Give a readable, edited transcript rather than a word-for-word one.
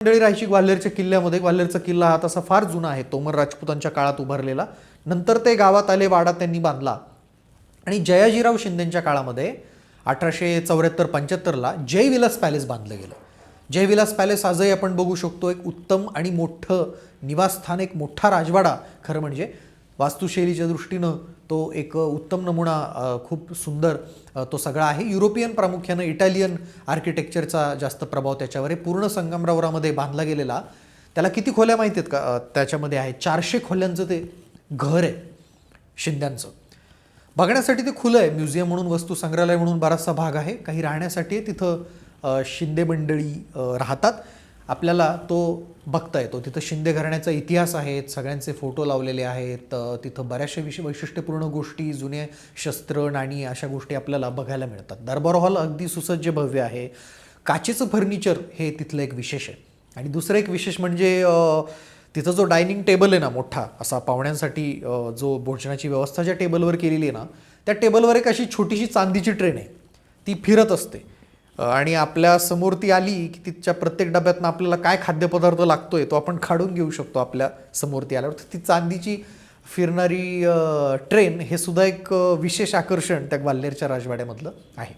मंडळी राहायची ग्वाल्हेरच्या किल्ल्यामध्ये. ग्वाल्हेरचा किल्ला हा तसा फार जुना आहे, तोमर राजपुतांच्या काळात उभारलेला. नंतर ते गावात आले, वाडा त्यांनी बांधला आणि जयाजीराव शिंदेच्या काळामध्ये 1874-75ला जयविलास पॅलेस बांधलं गेलं. जयविलास पॅलेस आजही आपण बघू शकतो. एक उत्तम आणि मोठं निवासस्थान, एक मोठा राजवाडा. खरं म्हणजे वास्तुशैलीच्या दृष्टीनं तो एक उत्तम नमुना, खूप सुंदर तो सगळा आहे. युरोपियन प्रामुख्यानं इटालियन आर्किटेक्चरचा जास्त प्रभाव त्याच्यावर आहे. पूर्ण संगमरवरामध्ये बांधला गेलेला. त्याला किती खोल्या माहिती आहेत का? त्याच्यामध्ये आहे 400 खोल्यांचं ते घर आहे शिंद्यांचं. बघण्यासाठी ते खुलं आहे, म्युझियम म्हणून, वस्तू संग्रहालय म्हणून बराचसा भाग आहे. काही राहण्यासाठी आहे तिथं. शिंदे मंडळी राहतात. आपल्याला तो बघता येतो. तिथं शिंदे घराण्याचा इतिहास आहे, सगळ्यांचे फोटो लावलेले आहेत. तिथं बऱ्याचशा वैशिष्ट्यपूर्ण गोष्टी, जुने शस्त्र, नाणी, अशा गोष्टी आपल्याला बघायला मिळतात. दरबार हॉल अगदी सुसज्ज भव्य आहे. काचेचं फर्निचर हे तिथलं एक विशेष आहे. आणि दुसरं एक विशेष म्हणजे तिथं जो डायनिंग टेबल आहे ना, मोठा असा पाहुण्यांसाठी जो भोजनाची व्यवस्था ज्या टेबलवर केलेली आहे ना, त्या टेबलवर एक अशी छोटीशी चांदीची ट्रेन आहे, ती फिरत असते. आणि आपल्या समोर ती आली की तिच्या प्रत्येक डब्यातनं आपल्याला काय खाद्यपदार्थ लागतोय तो आपण काढून घेऊ शकतो. आपल्या समोर ती आल्यावर ती चांदीची फिरणारी ट्रेन हे सुद्धा एक विशेष आकर्षण त्या ग्वाल्हेरच्या राजवाड्यामधलं आहे.